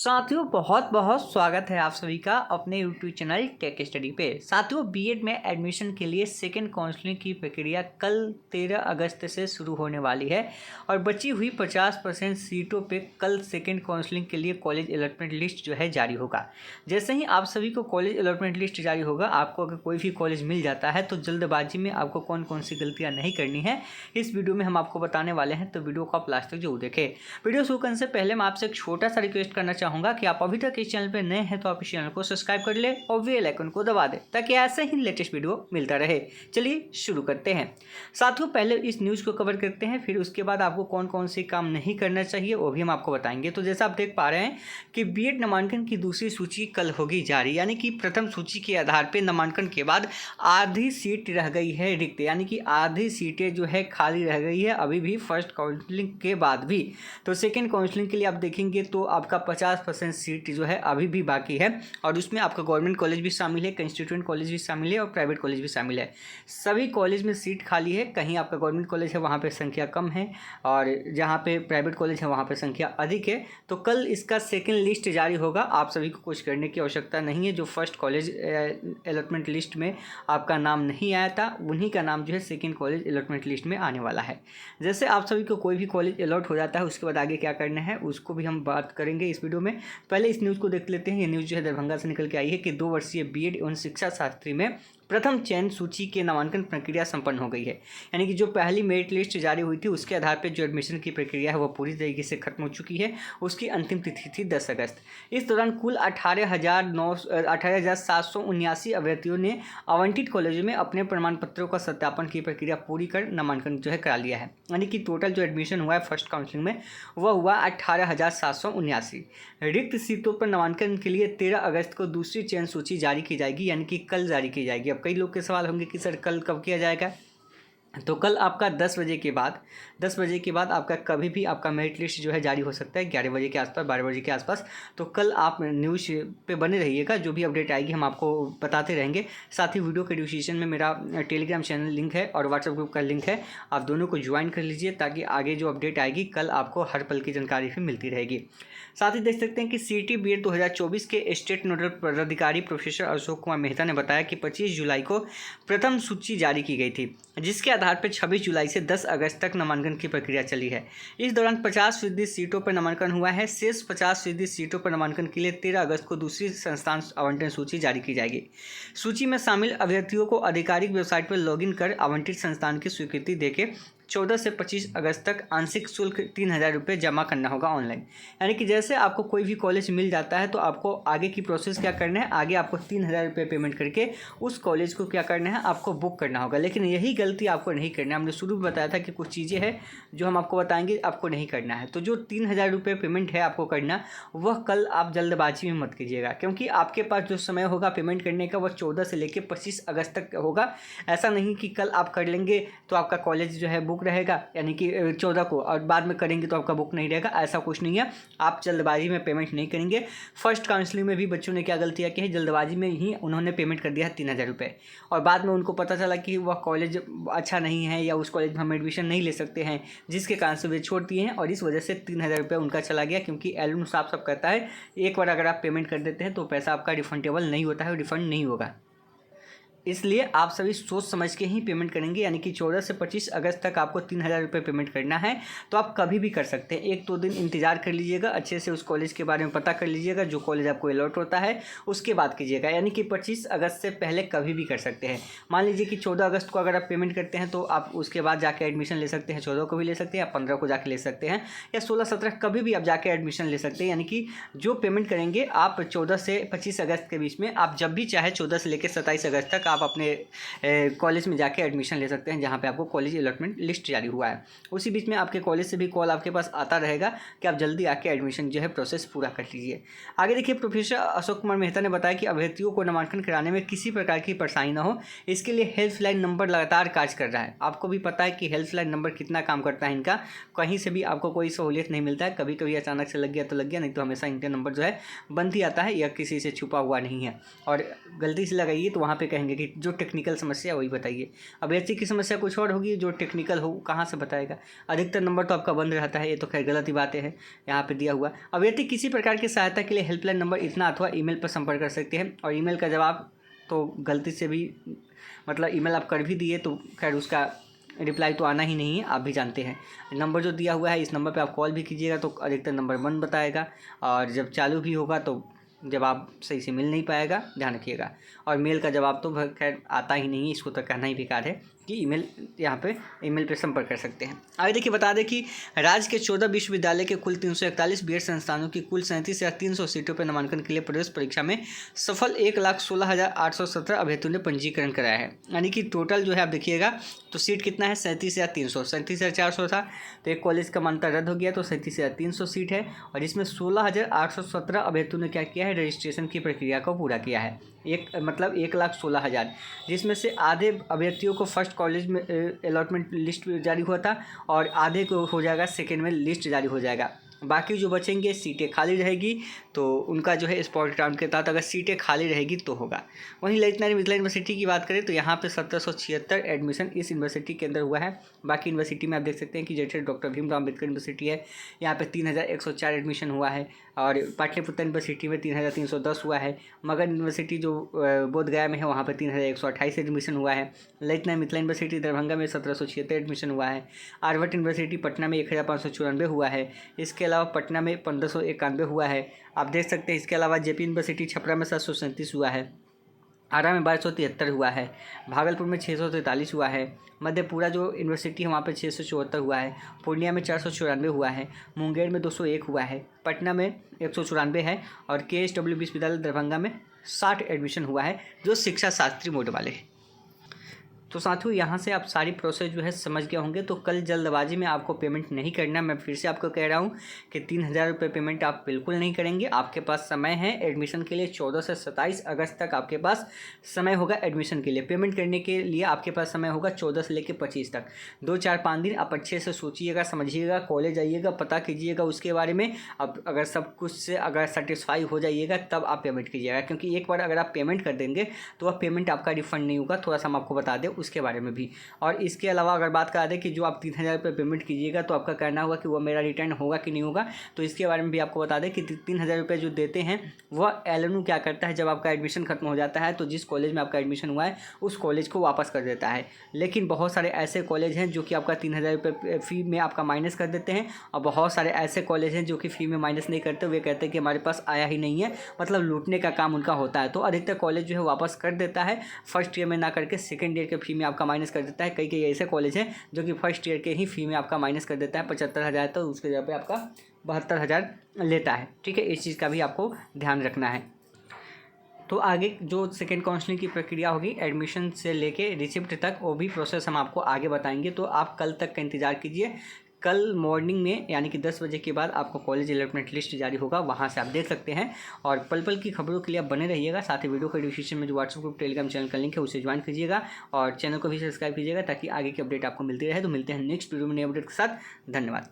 साथियों बहुत बहुत स्वागत है आप सभी का अपने यूट्यूब चैनल टेक स्टडी पे। साथियों बीएड में एडमिशन के लिए सेकेंड काउंसलिंग की प्रक्रिया कल 13 अगस्त से शुरू होने वाली है और बची हुई 50% सीटों पे कल सेकेंड काउंसलिंग के लिए कॉलेज अलॉटमेंट लिस्ट जो है जारी होगा। जैसे ही आप सभी को कॉलेज अलॉटमेंट लिस्ट जारी होगा, आपको अगर कोई भी कॉलेज मिल जाता है तो जल्दबाजी में आपको कौन कौन सी गलतियाँ नहीं करनी है इस वीडियो में हम आपको बताने वाले हैं, तो वीडियो को आप लास्ट तक जरूर देखें। वीडियो शुरू करने से पहले मैं आपसे एक छोटा सा रिक्वेस्ट करना चाहूँगा कि आप अभी तक इस चैनल पर नए हैं तो आप इस चैनल को सब्सक्राइब कर ले और बेल आइकन को दबा दें ताकि ऐसे ही लेटेस्ट वीडियो मिलता रहे। चलिए शुरू करते हैं। साथियों पहले इस न्यूज़ को कवर करते हैं, फिर उसके बाद आपको कौन कौन से काम नहीं करना चाहिए वो भी हम आपको बताएंगे। तो जैसा आप देख पा रहे हैं कि बीएड नामांकन की दूसरी सूची कल होगी जारी, यानी कि प्रथम सूची के आधार पर नामांकन के बाद आधी सीट रह गई है रिक्त, यानी कि आधी सीटें जो है खाली रह गई है अभी भी फर्स्ट काउंसलिंग के बाद भी। तो सेकेंड काउंसलिंग के लिए आप देखेंगे तो आपका 50% सीट जो है अभी भी बाकी है और उसमें आपका गवर्नमेंट कॉलेज भी शामिल है, कंस्टिट्यूएंट कॉलेज भी शामिल है और प्राइवेट कॉलेज भी शामिल है। सभी कॉलेज में सीट खाली है। कहीं आपका गवर्नमेंट कॉलेज है वहाँ पे संख्या कम है और जहाँ पे प्राइवेट कॉलेज है वहाँ पे संख्या अधिक है। तो कल इसका सेकेंड लिस्ट जारी होगा। आप सभी को कुछ करने की आवश्यकता नहीं है। जो फर्स्ट कॉलेज अलॉटमेंट लिस्ट में आपका नाम नहीं आया था उन्हीं का नाम जो है सेकेंड कॉलेज अलॉटमेंट लिस्ट में आने वाला है। जैसे आप सभी को कोई भी कॉलेज अलॉट हो जाता है उसके बाद आगे क्या करना है उसको भी हम बात करेंगे इस वीडियो में। पहले इस न्यूज़ को देख लेते हैं। ये न्यूज़ जो है दरभंगा से निकल के आई है कि 2 वर्षीय बीएड एवं शिक्षा शास्त्री में प्रथम चयन सूची के नामांकन प्रक्रिया संपन्न हो गई है। यानी कि जो पहली मेरिट लिस्ट जारी हुई थी उसके आधार पर जो एडमिशन की प्रक्रिया है वो पूरी तरीके से खत्म हो चुकी है। उसकी अंतिम तिथि थी 10 अगस्त। इस दौरान कुल 18,779 अभ्यर्थियों ने आवंटित कॉलेजों में अपने प्रमाण पत्रों का सत्यापन की प्रक्रिया पूरी कर नामांकन जो है करा लिया है। यानी कि टोटल जो एडमिशन हुआ है फर्स्ट काउंसलिंग में वह हुआ 18,779। रिक्त सीटों पर नामांकन के लिए 13 अगस्त को दूसरी चयन सूची जारी की जाएगी, यानी कि कल जारी की जाएगी। अब कई लोग के सवाल होंगे कि सर कल कब किया जाएगा। तो कल आपका 10 बजे के बाद आपका कभी भी आपका मेरिट लिस्ट जो है जारी हो सकता है, 11 बजे के आसपास, 12 बजे के आसपास। तो कल आप न्यूज़ पे बने रहिएगा, जो भी अपडेट आएगी हम आपको बताते रहेंगे। साथ ही वीडियो के डिस्क्रिप्शन में मेरा टेलीग्राम चैनल लिंक है और व्हाट्सएप ग्रुप का लिंक है, आप दोनों को ज्वाइन कर लीजिए ताकि आगे जो अपडेट आएगी कल आपको हर पल की जानकारी भी मिलती रहेगी। साथ ही देख सकते हैं कि सीटी बीएड 2024 के स्टेट नोडल पदाधिकारी प्रोफेसर अशोक कुमार मेहता ने बताया कि 25 जुलाई को प्रथम सूची जारी की गई थी, जिसके आधार पर 26 जुलाई से 10 अगस्त तक नामांकन की प्रक्रिया चली है। इस दौरान 50% सीटों पर नामांकन हुआ है। शेष 50% सीटों पर नामांकन के लिए 13 अगस्त को दूसरी संस्थान आवंटन सूची जारी की जाएगी। सूची में शामिल अभ्यर्थियों को आधिकारिक वेबसाइट पर लॉगिन कर आवंटित संस्थान की स्वीकृति देके 14 से 25 अगस्त तक आंशिक शुल्क 3,000 रुपये जमा करना होगा ऑनलाइन। यानी कि जैसे आपको कोई भी कॉलेज मिल जाता है तो आपको आगे की प्रोसेस क्या करना है, आगे आपको 3,000 रुपये पेमेंट करके उस कॉलेज को क्या करना है, आपको बुक करना होगा। लेकिन यही गलती आपको नहीं करना है। हमने शुरू में बताया था कि कुछ चीज़ें हैं जो हम आपको बताएंगे आपको नहीं करना है। तो जो 3,000 रुपये पेमेंट है आपको करना, वह कल आप जल्दबाजी में मत कीजिएगा, क्योंकि आपके पास जो समय होगा पेमेंट करने का वह 14 से लेकर 25 अगस्त तक होगा। ऐसा नहीं कि कल आप कर लेंगे तो आपका कॉलेज जो है बुक रहेगा, यानी कि 14 को, और बाद में करेंगे तो आपका बुक नहीं रहेगा। ऐसा कुछ नहीं है। आप जल्दबाजी में पेमेंट नहीं करेंगे। फर्स्ट काउंसलिंग में भी बच्चों ने क्या गलतियाँ की है, जल्दबाजी में ही उन्होंने पेमेंट कर दिया है 3,000 रुपये और बाद में उनको पता चला कि वह कॉलेज अच्छा नहीं है या उस कॉलेज में हम एडमिशन नहीं ले सकते हैं, जिसके कारण से वे छोड़ दिए हैं और इस वजह से 3,000 रुपये उनका चला गया। क्योंकि एलुम साफ सब कहता है एक बार अगर आप पेमेंट कर देते हैं तो पैसा आपका रिफंडेबल नहीं होता है, रिफंड नहीं होगा। इसलिए आप सभी सोच समझ के ही पेमेंट करेंगे। यानी कि 14 से 25 अगस्त तक आपको 3,000 रुपये पेमेंट करना है। तो आप कभी भी कर सकते हैं। 1-2 दिन इंतजार कर लीजिएगा, अच्छे से उस कॉलेज के बारे में पता कर लीजिएगा, जो कॉलेज आपको अलॉट होता है उसके बाद कीजिएगा। यानी कि 25 अगस्त से पहले कभी भी कर सकते हैं। मान लीजिए कि 14 अगस्त को अगर आप पेमेंट करते हैं तो आप उसके बाद जाके एडमिशन ले सकते हैं। 14 को भी ले सकते हैं या 15 को जाके ले सकते हैं या 16-17 कभी भी आप जाके एडमिशन ले सकते हैं। यानी कि जो पेमेंट करेंगे आप 14 से 25 अगस्त के बीच में, आप जब भी चाहे 14 से लेकर 27 अगस्त तक आप अपने कॉलेज में जाके एडमिशन ले सकते हैं जहाँ पे आपको कॉलेज अलॉटमेंट लिस्ट जारी हुआ है। उसी बीच में आपके कॉलेज से भी कॉल आपके पास आता रहेगा कि आप जल्दी आके एडमिशन जो है प्रोसेस पूरा कर लीजिए। आगे देखिए, प्रोफेसर अशोक कुमार मेहता ने बताया कि अभ्यर्थियों को नामांकन कराने में किसी प्रकार की परेशानी न हो, इसके लिए हेल्पलाइन नंबर लगातार कार्य कर रहा है। आपको भी पता है कि हेल्पलाइन नंबर कितना काम करता है इनका। कहीं से भी आपको कोई सहूलियत नहीं मिलता है। कभी कभी अचानक से लग गया तो लग गया, नहीं तो हमेशा इनका नंबर जो है बंद ही आता है या किसी से छुपा हुआ नहीं है। और गलती से लगाइए तो वहाँ पर कहेंगे कि जो टेक्निकल समस्या वही बताइए। अभ्यर्थी की समस्या कुछ और होगी, जो टेक्निकल हो कहाँ से बताएगा। अधिकतर नंबर तो आपका बंद रहता है, ये तो खैर गलत ही बातें हैं यहाँ पे दिया हुआ। अभ्यर्थी किसी प्रकार की सहायता के लिए हेल्पलाइन नंबर इतना अथवा ईमेल पर संपर्क कर सकते हैं। और ईमेल का जवाब तो गलती से भी मतलब ईमेल आप कर भी दिए तो खैर उसका रिप्लाई तो आना ही नहीं है, आप भी जानते हैं। नंबर जो दिया हुआ है इस नंबर पे आप कॉल भी कीजिएगा तो अधिकतर नंबर बंद बताएगा, और जब चालू भी होगा तो जवाब सही से मिल नहीं पाएगा, ध्यान रखिएगा। और मेल का जवाब तो खैर आता ही नहीं है, इसको तो कहना ही बेकार है कि ईमेल यहाँ पे ईमेल पे संपर्क कर सकते हैं। आगे देखिए बता दें कि राज्य के 14 विश्वविद्यालय के कुल 341 बीएड संस्थानों की कुल 37,300 सीटों पर नामांकन के लिए प्रवेश परीक्षा में सफल 1,16,817 अभ्यर्थियों ने पंजीकरण कराया है। यानी कि टोटल जो है आप देखिएगा तो सीट कितना है 37,300, 37,400 था तो एक कॉलेज का मान्यता रद्द हो गया तो 37,300 सीट है। और इसमें 16,817 अभ्यर्थियों ने क्या किया है, रजिस्ट्रेशन की प्रक्रिया को पूरा किया है। मतलब 1,16,000, जिसमें से आधे अभ्यर्थियों को फर्स्ट कॉलेज में अलॉटमेंट लिस्ट जारी हुआ था और आधे को हो जाएगा सेकेंड में लिस्ट जारी हो जाएगा। बाकी जो बचेंगे सीटें खाली रहेगी तो उनका जो है स्पॉट राउंड के तहत अगर सीटें खाली रहेगी तो होगा। वहीं ललित नारायण मिथिला यूनिवर्सिटी की बात करें तो यहाँ पे 1776 एडमिशन इस यूनिवर्सिटी के अंदर हुआ है। बाकी यूनिवर्सिटी में आप देख सकते हैं कि जैसे डॉक्टर भीमराव अम्बेडकर यूनिवर्सिटी है, यहाँ पे 3,104 एडमिशन हुआ है। और पाटलिपुत्र यूनिवर्सिटी में 3,310 हुआ है। मगध यूनिवर्सिटी जो बोधगया में है वहाँ पर 3,128 एडमिशन हुआ है। ललित नारायण मिथिला यूनिवर्सिटी दरभंगा में 1776 एडमिशन हुआ है। आर्यभट्ट यूनिवर्सिटी पटना में 1,594 हुआ है। इसके अलावा पटना में 1,591 हुआ है, आप देख सकते हैं। इसके अलावा जेपी यूनिवर्सिटी छपरा में 737 हुआ है। आरा में 1273 हुआ है। भागलपुर में 643 हुआ है। मधेपुरा जो यूनिवर्सिटी है वहाँ पे 674 हुआ है। पूर्णिया में 494 हुआ है। मुंगेर में 201 हुआ है। पटना में 194 है। और KSW विश्वविद्यालय दरभंगा में 60 एडमिशन हुआ है, जो शिक्षा शास्त्री मोड वाले हैं। तो साथियों यहाँ से आप सारी प्रोसेस जो है समझ गए होंगे। तो कल जल्दबाजी में आपको पेमेंट नहीं करना। मैं फिर से आपको कह रहा हूँ कि 3,000 रुपये पेमेंट आप बिल्कुल नहीं करेंगे। आपके पास समय है एडमिशन के लिए 14 से 27 अगस्त तक आपके पास समय होगा एडमिशन के लिए। पेमेंट करने के लिए आपके पास समय होगा 14 से लेकर 25 तक। 2-4-5 दिन आप अच्छे से सोचिएगा, समझिएगा, कॉलेज आइएगा, पता कीजिएगा उसके बारे में। अब अगर सब कुछ से अगर सेटिस्फाई हो जाइएगा तब आप पेमेंट कीजिएगा, क्योंकि एक बार अगर आप पेमेंट कर देंगे तो वह पेमेंट आपका रिफंड नहीं होगा। थोड़ा सा हम आपको बता दें उसके बारे में भी। और इसके अलावा अगर बात करा दें कि जो आप 3,000 रुपये पेमेंट कीजिएगा तो आपका कहना होगा कि वो मेरा रिटर्न होगा कि नहीं होगा, तो इसके बारे में भी आपको बता दें कि 3,000 रुपये जो देते हैं वह LNU क्या करता है, जब आपका एडमिशन खत्म हो जाता है तो जिस कॉलेज में आपका एडमिशन हुआ है उस कॉलेज को वापस कर देता है। लेकिन बहुत सारे ऐसे कॉलेज हैं जो कि आपका 3,000 रुपये फ़ी में आपका माइनस कर देते हैं, और बहुत सारे ऐसे कॉलेज हैं जो कि फ़ी में माइनस नहीं करते, वे कहते हैं कि हमारे पास आया ही नहीं है, मतलब लूटने का काम उनका होता है। तो अधिकतर कॉलेज जो है वापस कर देता है, फर्स्ट ईयर में ना करके सेकेंड ईयर के फ़ी में आपका माइनस कर देता है। कई ऐसे कॉलेज हैं जो कि फर्स्ट ईयर के ही फ़ी में आपका माइनस कर देता है 75,000, तो उसके जगह पे आपका 72,000 लेता है। ठीक है, इस चीज़ का भी आपको ध्यान रखना है। तो आगे जो सेकेंड काउंसलिंग की प्रक्रिया होगी एडमिशन से लेके रिसिप्ट तक, वो भी प्रोसेस हम आपको आगे बताएंगे। तो आप कल तक का इंतज़ार कीजिए। कल मॉर्निंग में यानी कि 10 बजे के बाद आपको कॉलेज अलॉटमेंट लिस्ट जारी होगा, वहाँ से आप देख सकते हैं। और पल पल की खबरों के लिए आप बने रहिएगा। साथ ही वीडियो के डिस्क्रिप्शन में जो व्हाट्सएप ग्रुप टेलीग्राम चैनल का लिंक है उसे ज्वाइन कीजिएगा और चैनल को भी सब्सक्राइब कीजिएगा ताकि आगे की अपडेट आपको मिलती रहे। तो मिलते हैं नेक्स्ट वीडियो में नए अपडेट के साथ। धन्यवाद।